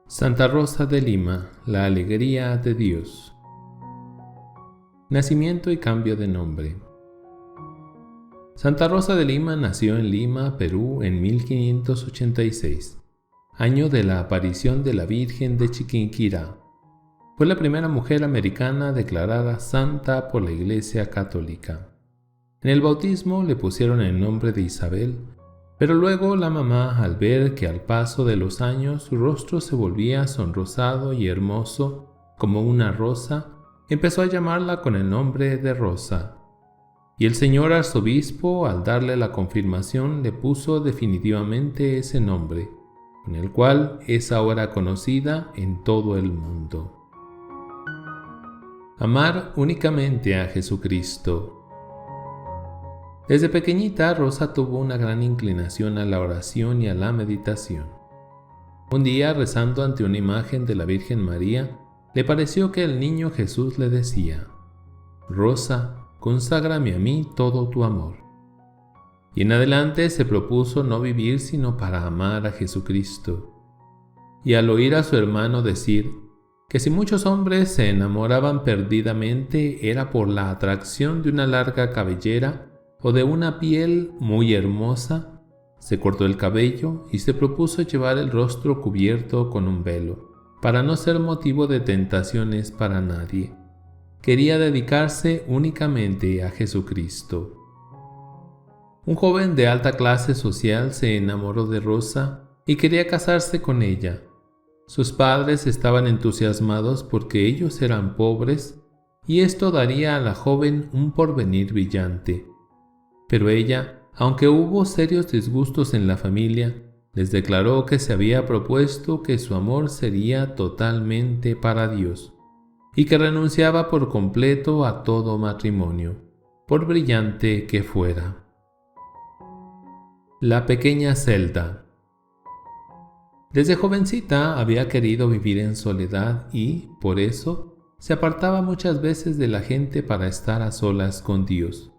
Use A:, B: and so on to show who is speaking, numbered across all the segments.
A: Santa Rosa de Lima, la alegría de Dios. Nacimiento y cambio de nombre. Santa Rosa de Lima nació en Lima, Perú, en 1586, año de la aparición de la Virgen de Chiquinquirá. Fue la primera mujer americana declarada santa por la Iglesia Católica. En el bautismo le pusieron el nombre de Isabel, pero luego la mamá, al ver que al paso de los años su rostro se volvía sonrosado y hermoso como una rosa, empezó a llamarla con el nombre de Rosa. Y el señor arzobispo, al darle la confirmación, le puso definitivamente ese nombre, con el cual es ahora conocida en todo el mundo. Amar únicamente a Jesucristo. Desde pequeñita, Rosa tuvo una gran inclinación a la oración y a la meditación. Un día, rezando ante una imagen de la Virgen María, le pareció que el niño Jesús le decía: «Rosa, conságrame a mí todo tu amor». Y en adelante se propuso no vivir sino para amar a Jesucristo. Y al oír a su hermano decir que si muchos hombres se enamoraban perdidamente era por la atracción de una larga cabellera o de una piel muy hermosa, se cortó el cabello y se propuso llevar el rostro cubierto con un velo, para no ser motivo de tentaciones para nadie. Quería dedicarse únicamente a Jesucristo. Un joven de alta clase social se enamoró de Rosa y quería casarse con ella. Sus padres estaban entusiasmados porque ellos eran pobres y esto daría a la joven un porvenir brillante. Pero ella, aunque hubo serios disgustos en la familia, les declaró que se había propuesto que su amor sería totalmente para Dios y que renunciaba por completo a todo matrimonio, por brillante que fuera. La pequeña celda. Desde jovencita había querido vivir en soledad y, por eso, se apartaba muchas veces de la gente para estar a solas con Dios.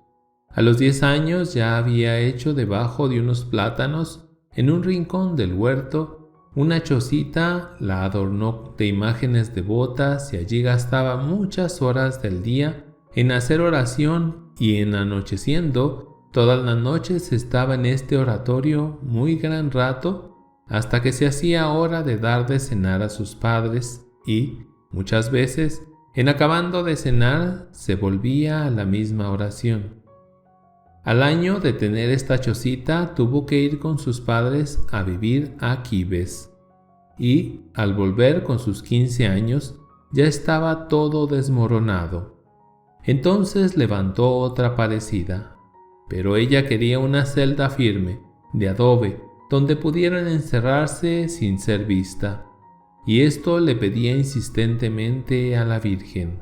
A: A los 10 años ya había hecho debajo de unos plátanos, en un rincón del huerto, una chocita, la adornó de imágenes devotas y allí gastaba muchas horas del día en hacer oración y en anocheciendo, todas las noches estaba en este oratorio muy gran rato hasta que se hacía hora de dar de cenar a sus padres y, muchas veces, en acabando de cenar, se volvía a la misma oración. Al año de tener esta chocita tuvo que ir con sus padres a vivir a Quibes y, al volver con sus 15 años, ya estaba todo desmoronado. Entonces levantó otra parecida, pero ella quería una celda firme, de adobe, donde pudieran encerrarse sin ser vista, y esto le pedía insistentemente a la Virgen.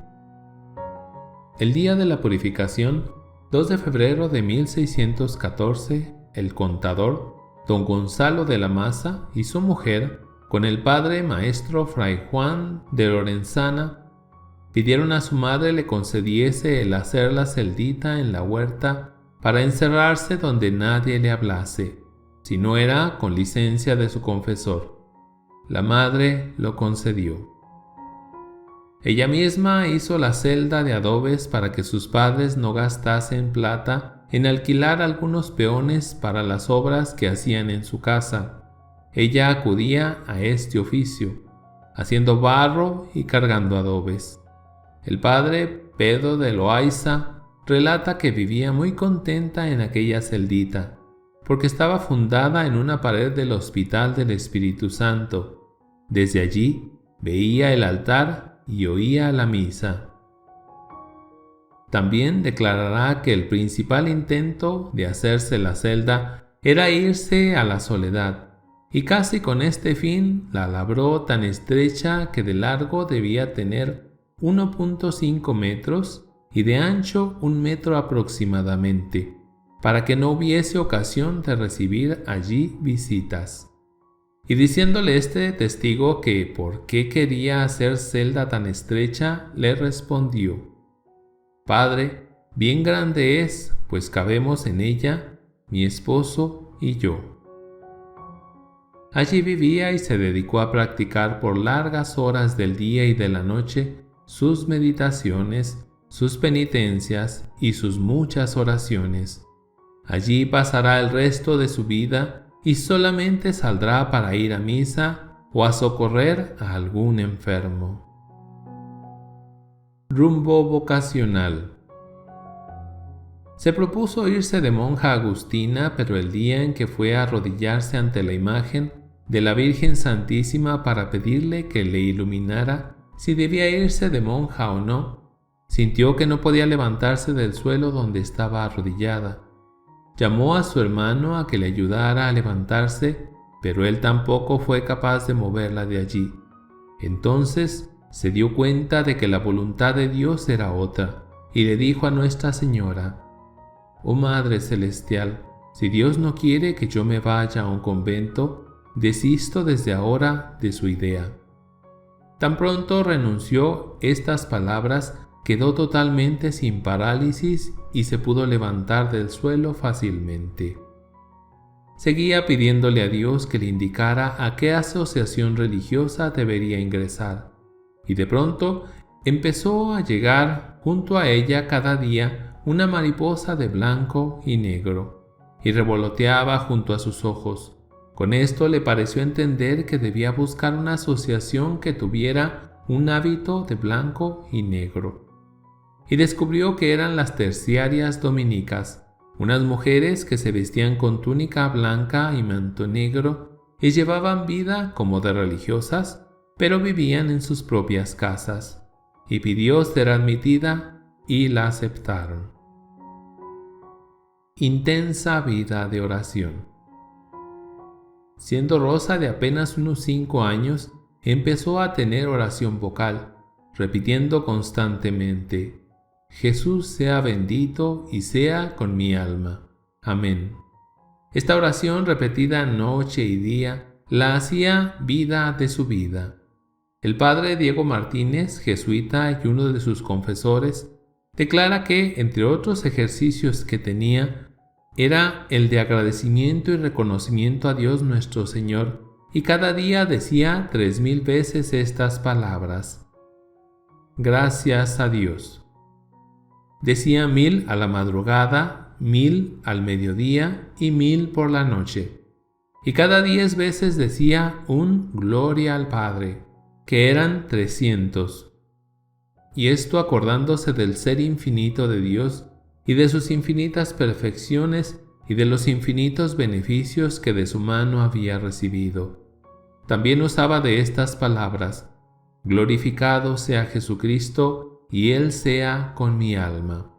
A: El día de la purificación, 2 de febrero de 1614, el contador, don Gonzalo de la Maza y su mujer, con el padre maestro fray Juan de Lorenzana, pidieron a su madre le concediese el hacer la celdita en la huerta para encerrarse donde nadie le hablase, si no era con licencia de su confesor. La madre lo concedió. Ella misma hizo la celda de adobes para que sus padres no gastasen plata en alquilar algunos peones para las obras que hacían en su casa. Ella acudía a este oficio, haciendo barro y cargando adobes. El padre Pedro de Loaiza relata que vivía muy contenta en aquella celdita, porque estaba fundada en una pared del Hospital del Espíritu Santo. Desde allí veía el altar y oía la misa. También declarará que el principal intento de hacerse la celda era irse a la soledad, y casi con este fin la labró tan estrecha que de largo debía tener 1.5 metros y de ancho 1 metro aproximadamente, para que no hubiese ocasión de recibir allí visitas. Y diciéndole este testigo que por qué quería hacer celda tan estrecha, le respondió: «Padre, bien grande es, pues cabemos en ella, mi esposo y yo». Allí vivía y se dedicó a practicar por largas horas del día y de la noche sus meditaciones, sus penitencias y sus muchas oraciones. Allí pasará el resto de su vida y solamente saldrá para ir a misa o a socorrer a algún enfermo. Rumbo vocacional. Se propuso irse de monja agustina, pero el día en que fue a arrodillarse ante la imagen de la Virgen Santísima para pedirle que le iluminara si debía irse de monja o no, sintió que no podía levantarse del suelo donde estaba arrodillada. Llamó a su hermano a que le ayudara a levantarse, pero él tampoco fue capaz de moverla de allí. Entonces se dio cuenta de que la voluntad de Dios era otra, y le dijo a Nuestra Señora: «Oh Madre Celestial, si Dios no quiere que yo me vaya a un convento, desisto desde ahora de su idea». Tan pronto renunció estas palabras, quedó totalmente sin parálisis y se pudo levantar del suelo fácilmente. Seguía pidiéndole a Dios que le indicara a qué asociación religiosa debería ingresar, y de pronto empezó a llegar junto a ella cada día una mariposa de blanco y negro, y revoloteaba junto a sus ojos. Con esto le pareció entender que debía buscar una asociación que tuviera un hábito de blanco y negro, y descubrió que eran las terciarias dominicas, unas mujeres que se vestían con túnica blanca y manto negro y llevaban vida como de religiosas, pero vivían en sus propias casas, y pidió ser admitida y la aceptaron. Intensa vida de oración. Siendo Rosa de apenas unos 5 años, empezó a tener oración vocal, repitiendo constantemente: «Jesús sea bendito y sea con mi alma. Amén». Esta oración, repetida noche y día, la hacía vida de su vida. El padre Diego Martínez, jesuita y uno de sus confesores, declara que, entre otros ejercicios que tenía, era el de agradecimiento y reconocimiento a Dios nuestro Señor, y cada día decía 3000 veces estas palabras: «Gracias a Dios». Decía 1000 a la madrugada, 1000 al mediodía y 1000 por la noche. Y cada 10 veces decía un Gloria al Padre, que eran 300. Y esto acordándose del ser infinito de Dios y de sus infinitas perfecciones y de los infinitos beneficios que de su mano había recibido. También usaba de estas palabras: «Glorificado sea Jesucristo, y Él sea con mi alma».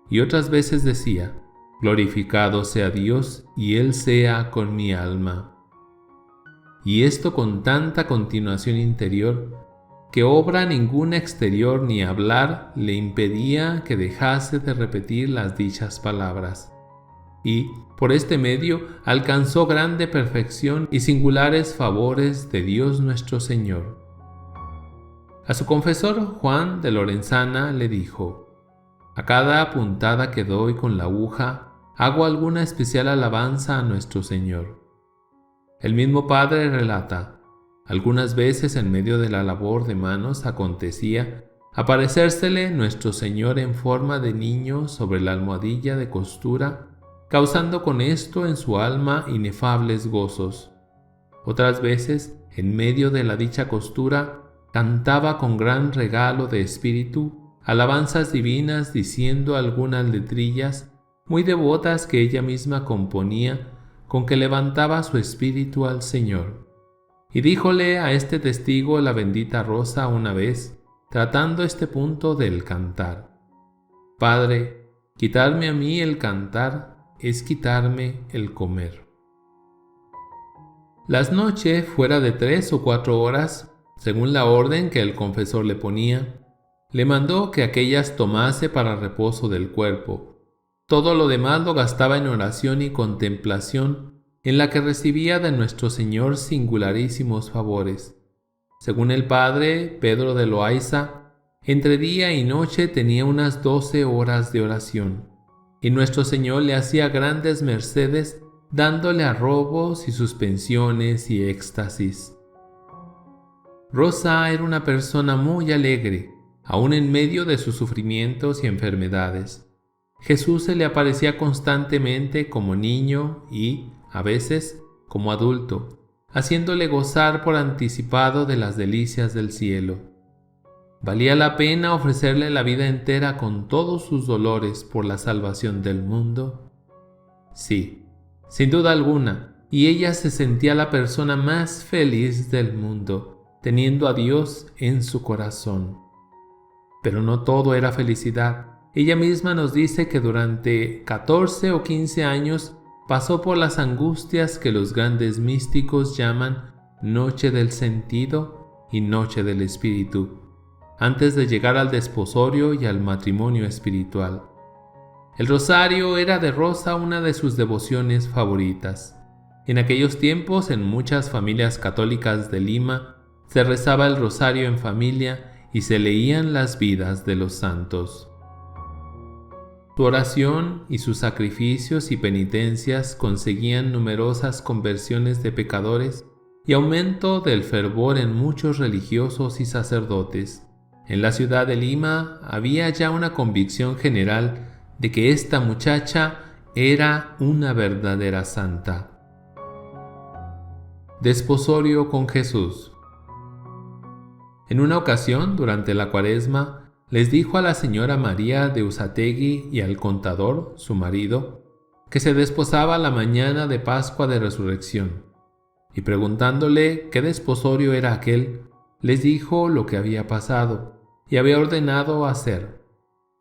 A: Y otras veces decía: «Glorificado sea Dios, y Él sea con mi alma». Y esto con tanta continuación interior, que obra ninguna exterior ni hablar le impedía que dejase de repetir las dichas palabras. Y, por este medio, alcanzó grande perfección y singulares favores de Dios nuestro Señor. A su confesor Juan de Lorenzana le dijo: «A cada puntada que doy con la aguja, hago alguna especial alabanza a nuestro Señor». El mismo padre relata: algunas veces en medio de la labor de manos acontecía aparecérsele nuestro Señor en forma de niño sobre la almohadilla de costura, causando con esto en su alma inefables gozos. Otras veces, en medio de la dicha costura, cantaba con gran regalo de espíritu alabanzas divinas, diciendo algunas letrillas muy devotas que ella misma componía, con que levantaba su espíritu al Señor. Y díjole a este testigo la bendita Rosa una vez, tratando este punto del cantar: «Padre, quitarme a mí el cantar es quitarme el comer». Las noches, fuera de 3 o 4 horas, según la orden que el confesor le ponía, le mandó que aquellas tomase para reposo del cuerpo. Todo lo demás lo gastaba en oración y contemplación, en la que recibía de nuestro Señor singularísimos favores. Según el padre Pedro de Loaiza, entre día y noche tenía unas 12 horas de oración, y nuestro Señor le hacía grandes mercedes dándole arrobos y suspensiones y éxtasis. Rosa era una persona muy alegre, aun en medio de sus sufrimientos y enfermedades. Jesús se le aparecía constantemente como niño y, a veces, como adulto, haciéndole gozar por anticipado de las delicias del cielo. ¿Valía la pena ofrecerle la vida entera con todos sus dolores por la salvación del mundo? Sí, sin duda alguna, y ella se sentía la persona más feliz del mundo, teniendo a Dios en su corazón. Pero no todo era felicidad. Ella misma nos dice que durante 14 o 15 años pasó por las angustias que los grandes místicos llaman noche del sentido y noche del espíritu, antes de llegar al desposorio y al matrimonio espiritual. El rosario era de Rosa una de sus devociones favoritas. En aquellos tiempos, en muchas familias católicas de Lima, se rezaba el rosario en familia y se leían las vidas de los santos. Su oración y sus sacrificios y penitencias conseguían numerosas conversiones de pecadores y aumento del fervor en muchos religiosos y sacerdotes. En la ciudad de Lima había ya una convicción general de que esta muchacha era una verdadera santa. Desposorio con Jesús. En una ocasión, durante la Cuaresma, les dijo a la señora María de Usategui y al contador, su marido, que se desposaba la mañana de Pascua de Resurrección, y preguntándole qué desposorio era aquel, les dijo lo que había pasado y había ordenado hacer.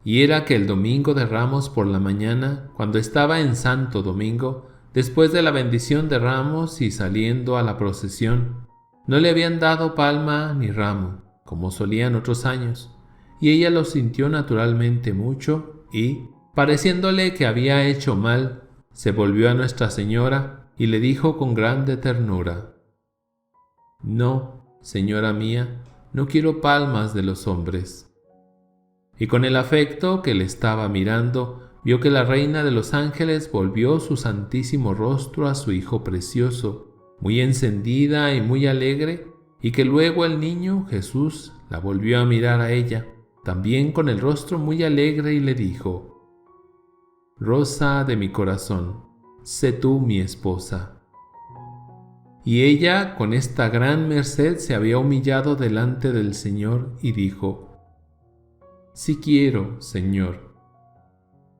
A: Y era que el domingo de Ramos por la mañana, cuando estaba en Santo Domingo, después de la bendición de Ramos y saliendo a la procesión, no le habían dado palma ni ramo, como solían otros años, y ella lo sintió naturalmente mucho y, pareciéndole que había hecho mal, se volvió a Nuestra Señora y le dijo con grande ternura: «No, señora mía, no quiero palmas de los hombres». Y con el afecto que le estaba mirando, vio que la Reina de los Ángeles volvió su santísimo rostro a su Hijo precioso, muy encendida y muy alegre, y que luego el niño Jesús la volvió a mirar a ella, también con el rostro muy alegre, y le dijo: «Rosa de mi corazón, sé tú mi esposa». Y ella con esta gran merced se había humillado delante del Señor y dijo: «Sí quiero, Señor».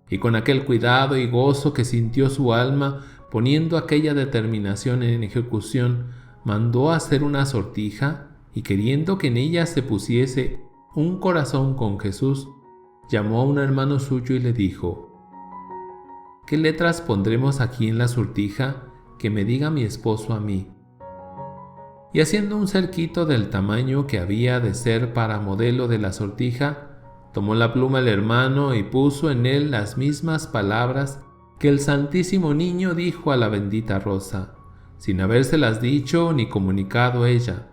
A: Y con aquel cuidado y gozo que sintió su alma, poniendo aquella determinación en ejecución, mandó hacer una sortija y, queriendo que en ella se pusiese un corazón con Jesús, llamó a un hermano suyo y le dijo: «¿Qué letras pondremos aquí en la sortija que me diga mi esposo a mí?» Y haciendo un cerquito del tamaño que había de ser para modelo de la sortija, tomó la pluma el hermano y puso en él las mismas palabras que el Santísimo Niño dijo a la bendita Rosa, sin habérselas dicho ni comunicado ella,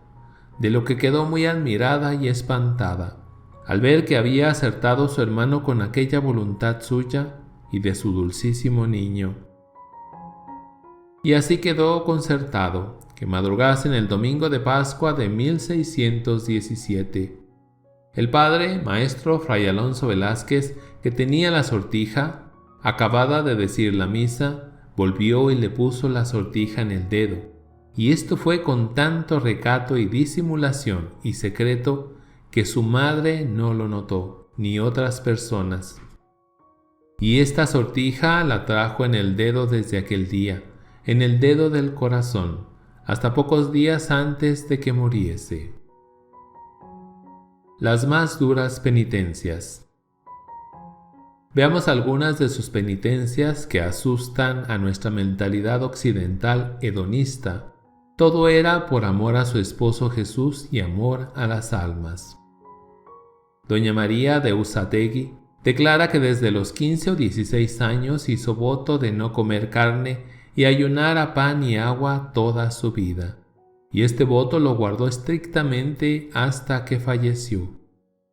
A: de lo que quedó muy admirada y espantada, al ver que había acertado su hermano con aquella voluntad suya y de su dulcísimo niño. Y así quedó concertado, que madrugasen el domingo de Pascua de 1617. El padre, maestro Fray Alonso Velázquez, que tenía la sortija, acabada de decir la misa, volvió y le puso la sortija en el dedo, y esto fue con tanto recato y disimulación y secreto que su madre no lo notó, ni otras personas. Y esta sortija la trajo en el dedo desde aquel día, en el dedo del corazón, hasta pocos días antes de que muriese. Las más duras penitencias. Veamos algunas de sus penitencias que asustan a nuestra mentalidad occidental hedonista. Todo era por amor a su esposo Jesús y amor a las almas. Doña María de Usategui declara que desde los 15 o 16 años hizo voto de no comer carne y ayunar a pan y agua toda su vida, y este voto lo guardó estrictamente hasta que falleció.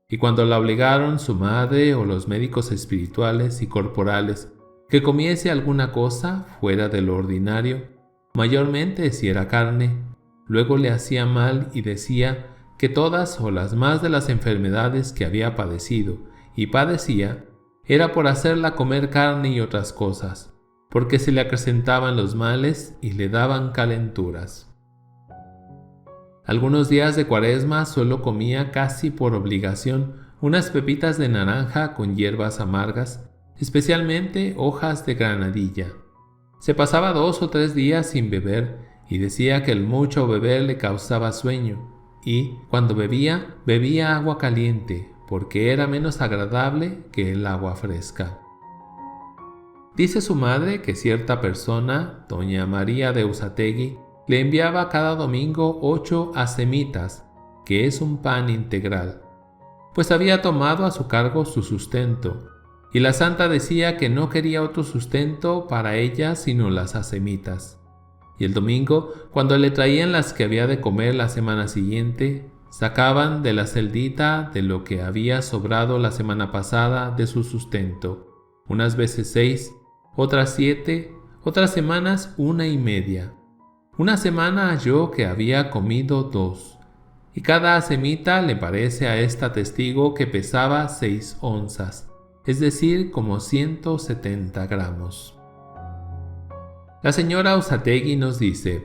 A: Y cuando la obligaron su madre o los médicos espirituales y corporales que comiese alguna cosa fuera de lo ordinario, mayormente si era carne. Luego le hacía mal y decía que todas o las más de las enfermedades que había padecido y padecía era por hacerla comer carne y otras cosas, porque se le acrecentaban los males y le daban calenturas. Algunos días de Cuaresma solo comía casi por obligación unas pepitas de naranja con hierbas amargas, especialmente hojas de granadilla. Se pasaba 2 o 3 días sin beber y decía que el mucho beber le causaba sueño, y cuando bebía, bebía agua caliente, porque era menos agradable que el agua fresca. Dice su madre que cierta persona, doña María de Usategui, le enviaba cada domingo 8 acemitas, que es un pan integral, pues había tomado a su cargo su sustento, y la santa decía que no quería otro sustento para ella sino las acemitas. Y el domingo, cuando le traían las que había de comer la semana siguiente, sacaban de la celdita de lo que había sobrado la semana pasada de su sustento, unas veces 6, otras 7, otras semanas 1.5. Una semana halló que había comido 2, y cada acemita le parece a esta testigo que pesaba 6 onzas, es decir, como 170 gramos. La señora Usategui nos dice: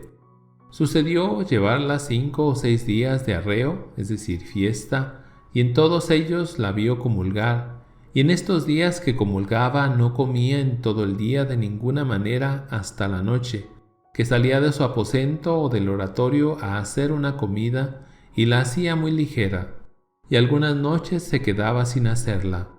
A: sucedió llevarla 5 o 6 días de arreo, es decir, fiesta, y en todos ellos la vio comulgar, y en estos días que comulgaba no comía en todo el día de ninguna manera hasta la noche, que salía de su aposento o del oratorio a hacer una comida y la hacía muy ligera, y algunas noches se quedaba sin hacerla,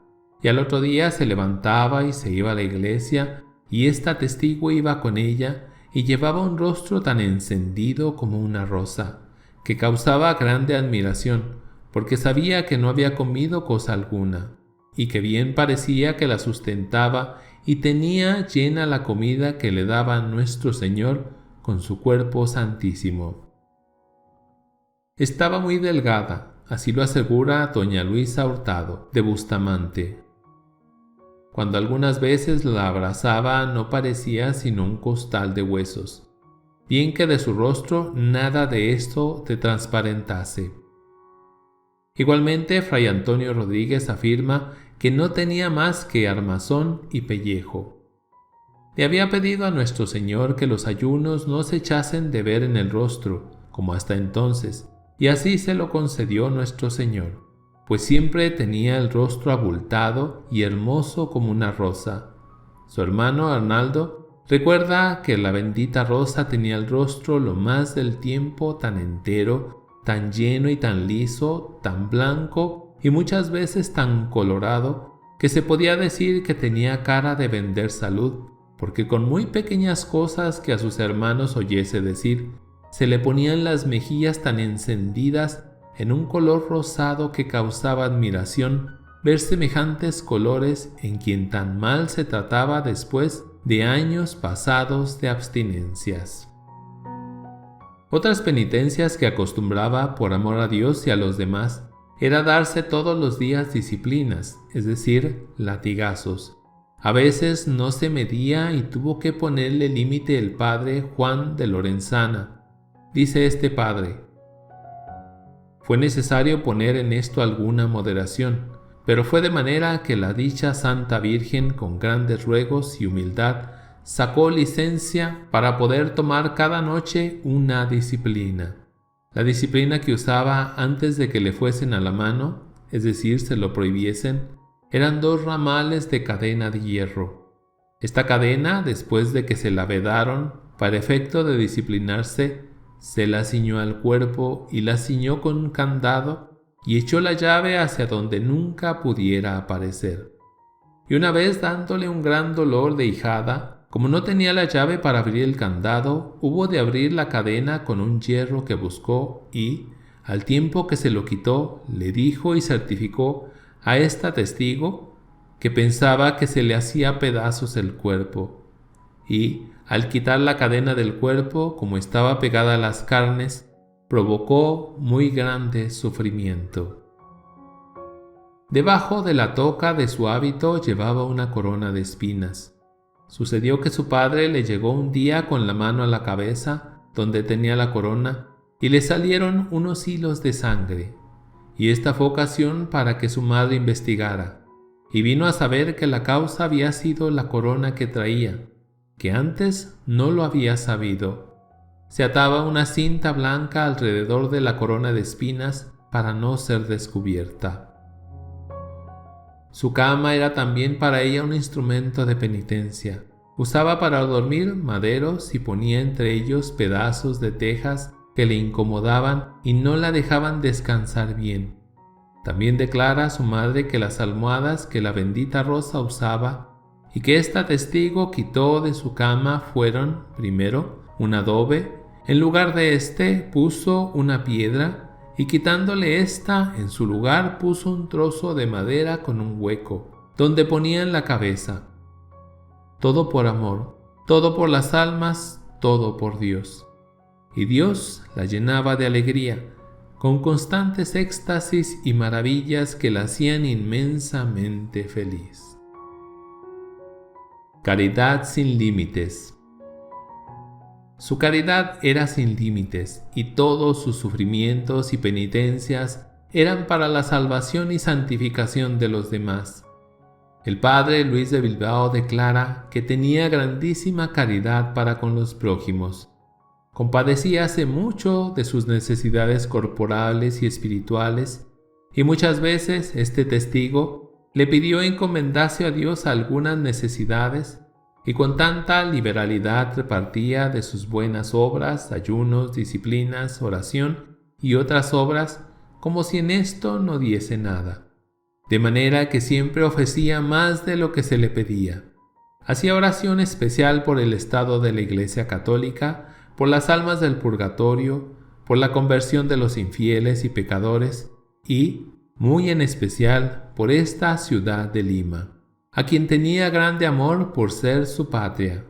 A: y al otro día se levantaba y se iba a la iglesia, y esta testigo iba con ella y llevaba un rostro tan encendido como una rosa, que causaba grande admiración, porque sabía que no había comido cosa alguna, y que bien parecía que la sustentaba y tenía llena la comida que le daba nuestro Señor con su cuerpo santísimo. Estaba muy delgada, así lo asegura doña Luisa Hurtado, de Bustamante. Cuando algunas veces la abrazaba no parecía sino un costal de huesos, bien que de su rostro nada de esto te transparentase. Igualmente, fray Antonio Rodríguez afirma que no tenía más que armazón y pellejo. Le había pedido a nuestro Señor que los ayunos no se echasen de ver en el rostro, como hasta entonces, y así se lo concedió nuestro Señor, pues siempre tenía el rostro abultado y hermoso como una rosa. Su hermano Arnaldo recuerda que la bendita rosa tenía el rostro lo más del tiempo tan entero, tan lleno y tan liso, tan blanco y muchas veces tan colorado, que se podía decir que tenía cara de vender salud, porque con muy pequeñas cosas que a sus hermanos oyese decir, se le ponían las mejillas tan encendidas en un color rosado que causaba admiración ver semejantes colores en quien tan mal se trataba después de años pasados de abstinencias. Otras penitencias que acostumbraba por amor a Dios y a los demás era darse todos los días disciplinas, es decir, latigazos. A veces no se medía y tuvo que ponerle límite el padre Juan de Lorenzana. Dice este padre: fue necesario poner en esto alguna moderación, pero fue de manera que la dicha Santa Virgen, con grandes ruegos y humildad, sacó licencia para poder tomar cada noche una disciplina. La disciplina que usaba antes de que le fuesen a la mano, es decir, se lo prohibiesen, eran 2 ramales de cadena de hierro. Esta cadena, después de que se la vedaron, para efecto de disciplinarse, se la ciñó al cuerpo y la ciñó con un candado y echó la llave hacia donde nunca pudiera aparecer. Y una vez dándole un gran dolor de ijada, como no tenía la llave para abrir el candado, hubo de abrir la cadena con un hierro que buscó y, al tiempo que se lo quitó, le dijo y certificó a esta testigo que pensaba que se le hacía pedazos el cuerpo, y, al quitar la cadena del cuerpo, como estaba pegada a las carnes, provocó muy grande sufrimiento. Debajo de la toca de su hábito llevaba una corona de espinas, Sucedió que su padre le llegó un día con la mano a la cabeza, donde tenía la corona, y le salieron unos hilos de sangre. Y esta fue ocasión para que su madre investigara, y vino a saber que la causa había sido la corona que traía, que antes no lo había sabido. Se ataba una cinta blanca alrededor de la corona de espinas para no ser descubierta. Su cama era también para ella un instrumento de penitencia. Usaba para dormir maderos y ponía entre ellos pedazos de tejas que le incomodaban y no la dejaban descansar bien. También declara a su madre que las almohadas que la bendita Rosa usaba y que esta testigo quitó de su cama fueron, primero, un adobe, en lugar de este puso una piedra, y quitándole esta, en su lugar puso un trozo de madera con un hueco, donde ponían la cabeza. Todo por amor, todo por las almas, todo por Dios. Y Dios la llenaba de alegría, con constantes éxtasis y maravillas que la hacían inmensamente feliz. Caridad sin límites. Su caridad era sin límites, y todos sus sufrimientos y penitencias eran para la salvación y santificación de los demás. El padre Luis de Bilbao declara que tenía grandísima caridad para con los prójimos. Compadecíase mucho de sus necesidades corporales y espirituales, y muchas veces este testigo le pidió encomendase a Dios algunas necesidades, y con tanta liberalidad repartía de sus buenas obras, ayunos, disciplinas, oración y otras obras, como si en esto no diese nada. De manera que siempre ofrecía más de lo que se le pedía. Hacía oración especial por el estado de la Iglesia Católica, por las almas del purgatorio, por la conversión de los infieles y pecadores, y, muy en especial, por esta ciudad de Lima, a quien tenía grande amor por ser su patria.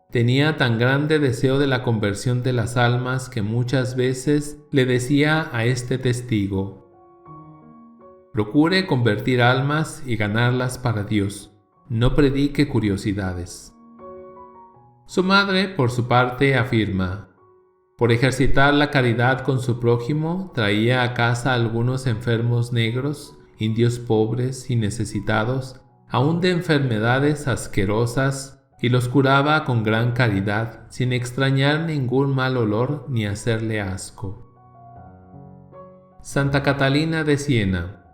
A: Tenía tan grande deseo de la conversión de las almas que muchas veces le decía a este testigo: procure convertir almas y ganarlas para Dios, no predique curiosidades. Su madre, por su parte, afirma: por ejercitar la caridad con su prójimo, traía a casa algunos enfermos negros, indios pobres y necesitados, aún de enfermedades asquerosas, y los curaba con gran caridad, sin extrañar ningún mal olor ni hacerle asco. Santa Catalina de Siena.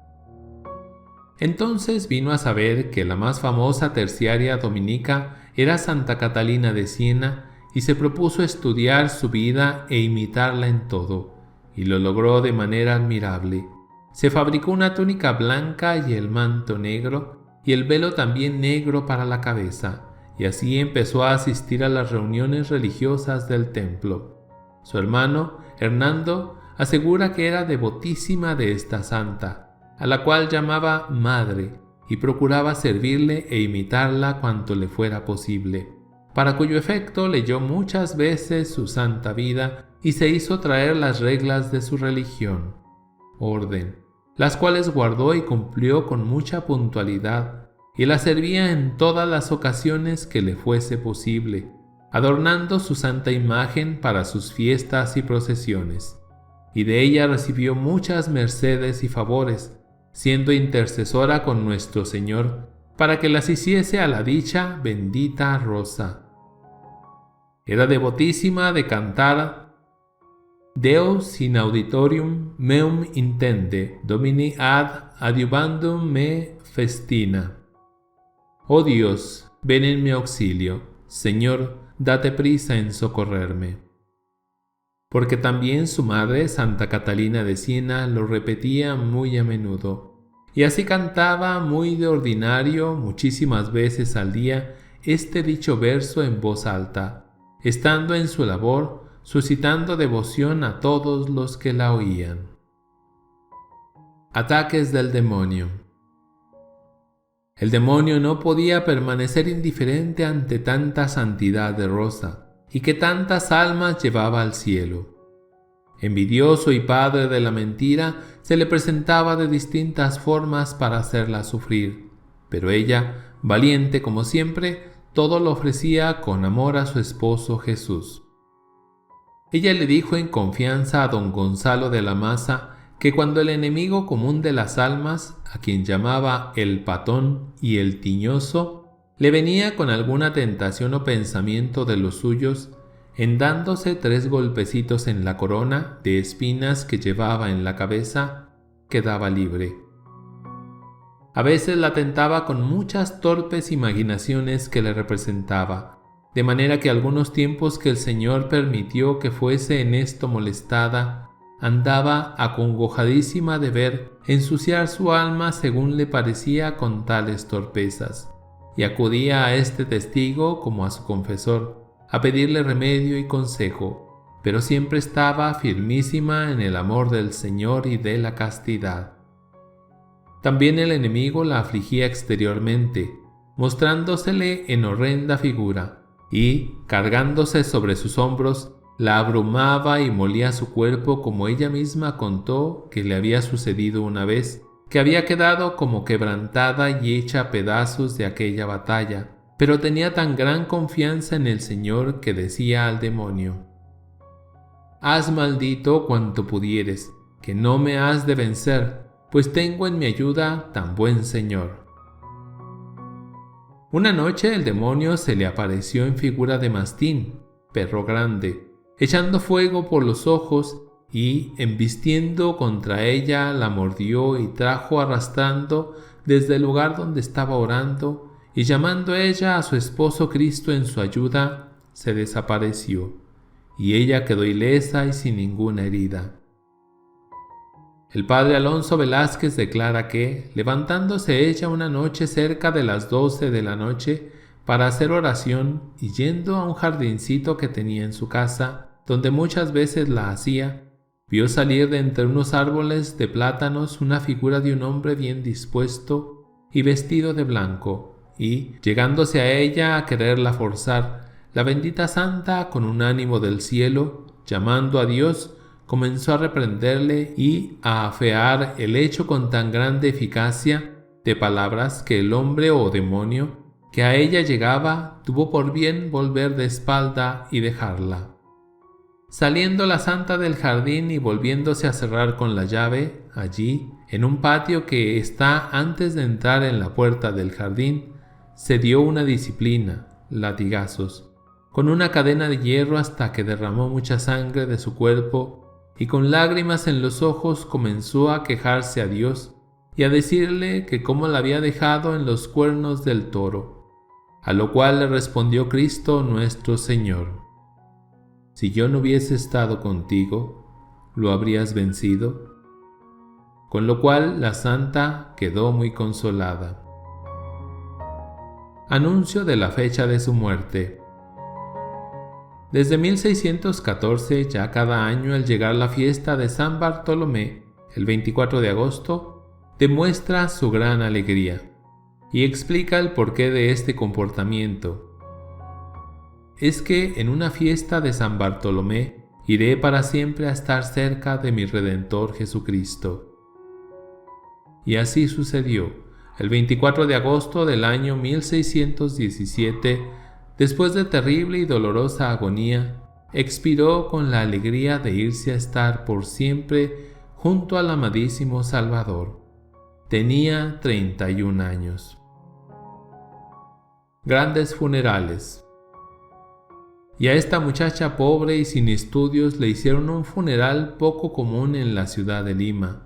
A: Entonces vino a saber que la más famosa terciaria dominica era Santa Catalina de Siena, y se propuso estudiar su vida e imitarla en todo, y lo logró de manera admirable. Se fabricó una túnica blanca y el manto negro, y el velo también negro para la cabeza, y así empezó a asistir a las reuniones religiosas del templo. Su hermano, Hernando, asegura que era devotísima de esta santa, a la cual llamaba madre, y procuraba servirle e imitarla cuanto le fuera posible, para cuyo efecto leyó muchas veces su santa vida y se hizo traer las reglas de su religión, orden, las cuales guardó y cumplió con mucha puntualidad, y la servía en todas las ocasiones que le fuese posible, adornando su santa imagen para sus fiestas y procesiones, y de ella recibió muchas mercedes y favores, siendo intercesora con nuestro Señor, para que las hiciese a la dicha bendita Rosa. Era devotísima de cantar Deus in auditorium meum intende, Domini ad adiuvandum me festina. Oh Dios, ven en mi auxilio, Señor, date prisa en socorrerme. Porque también su madre, Santa Catalina de Siena, lo repetía muy a menudo, y así cantaba muy de ordinario muchísimas veces al día este dicho verso en voz alta, estando en su labor, suscitando devoción a todos los que la oían. Ataques del demonio. El demonio no podía permanecer indiferente ante tanta santidad de Rosa, y que tantas almas llevaba al cielo. Envidioso y padre de la mentira, se le presentaba de distintas formas para hacerla sufrir, pero ella, valiente como siempre, todo lo ofrecía con amor a su esposo Jesús. Ella le dijo en confianza a don Gonzalo de la Maza que cuando el enemigo común de las almas, a quien llamaba el patón y el tiñoso, le venía con alguna tentación o pensamiento de los suyos, en dándose 3 golpecitos en la corona de espinas que llevaba en la cabeza, quedaba libre. A veces la tentaba con muchas torpes imaginaciones que le representaba, de manera que algunos tiempos que el Señor permitió que fuese en esto molestada, andaba acongojadísima de ver ensuciar su alma según le parecía con tales torpezas, y acudía a este testigo como a su confesor, a pedirle remedio y consejo, pero siempre estaba firmísima en el amor del Señor y de la castidad. También el enemigo la afligía exteriormente, mostrándosele en horrenda figura, y, cargándose sobre sus hombros, la abrumaba y molía su cuerpo, como ella misma contó que le había sucedido una vez, que había quedado como quebrantada y hecha a pedazos de aquella batalla, pero tenía tan gran confianza en el Señor que decía al demonio: «Haz maldito cuanto pudieres, que no me has de vencer, pues tengo en mi ayuda tan buen Señor». Una noche el demonio se le apareció en figura de mastín, perro grande, echando fuego por los ojos, y, embistiendo contra ella, la mordió y trajo arrastrando desde el lugar donde estaba orando, y llamando ella a su esposo Cristo en su ayuda, se desapareció, y ella quedó ilesa y sin ninguna herida. El padre Alonso Velázquez declara que, levantándose ella una noche cerca de las 12 de la noche para hacer oración y yendo a un jardincito que tenía en su casa, donde muchas veces la hacía, vio salir de entre unos árboles de plátanos una figura de un hombre bien dispuesto y vestido de blanco, y, llegándose a ella a quererla forzar, la bendita santa, con un ánimo del cielo, llamando a Dios, comenzó a reprenderle y a afear el hecho con tan grande eficacia de palabras que el hombre o demonio que a ella llegaba tuvo por bien volver de espalda y dejarla. Saliendo la santa del jardín y volviéndose a cerrar con la llave, allí, en un patio que está antes de entrar en la puerta del jardín, se dio una disciplina, latigazos, con una cadena de hierro hasta que derramó mucha sangre de su cuerpo, y con lágrimas en los ojos comenzó a quejarse a Dios y a decirle que cómo la había dejado en los cuernos del toro, a lo cual le respondió Cristo nuestro Señor: «Si yo no hubiese estado contigo, ¿lo habrías vencido?». Con lo cual la santa quedó muy consolada. Anuncio de la fecha de su muerte. Desde 1614, ya cada año al llegar la fiesta de San Bartolomé, el 24 de agosto, demuestra su gran alegría y explica el porqué de este comportamiento. Es que en una fiesta de San Bartolomé iré para siempre a estar cerca de mi Redentor Jesucristo. Y así sucedió. El 24 de agosto del año 1617, después de terrible y dolorosa agonía, expiró con la alegría de irse a estar por siempre junto al amadísimo Salvador. Tenía 31 años. Grandes funerales. Y a esta muchacha pobre y sin estudios le hicieron un funeral poco común en la ciudad de Lima.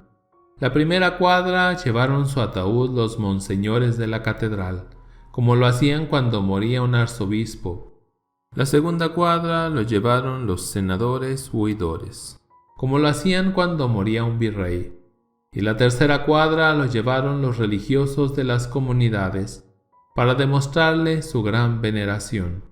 A: La primera cuadra llevaron su ataúd los monseñores de la catedral, como lo hacían cuando moría un arzobispo. La segunda cuadra lo llevaron los senadores u oidores, como lo hacían cuando moría un virrey. Y la tercera cuadra lo llevaron los religiosos de las comunidades, para demostrarle su gran veneración.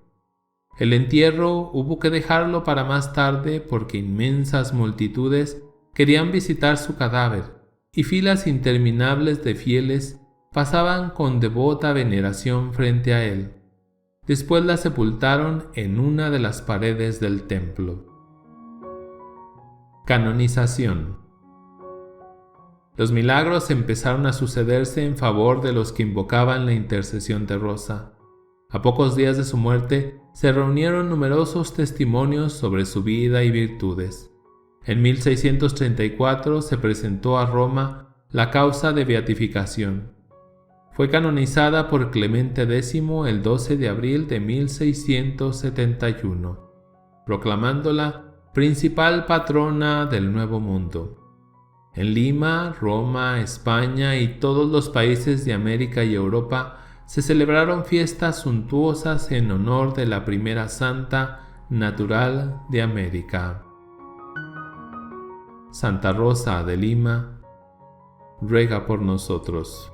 A: El entierro hubo que dejarlo para más tarde porque inmensas multitudes querían visitar su cadáver, y filas interminables de fieles pasaban con devota veneración frente a él. Después la sepultaron en una de las paredes del templo. Canonización. Los milagros empezaron a sucederse en favor de los que invocaban la intercesión de Rosa. A pocos días de su muerte, se reunieron numerosos testimonios sobre su vida y virtudes. En 1634 se presentó a Roma la causa de beatificación. Fue canonizada por Clemente X el 12 de abril de 1671, proclamándola principal patrona del Nuevo Mundo. En Lima, Roma, España y todos los países de América y Europa se celebraron fiestas suntuosas en honor de la primera santa natural de América. Santa Rosa de Lima, ruega por nosotros.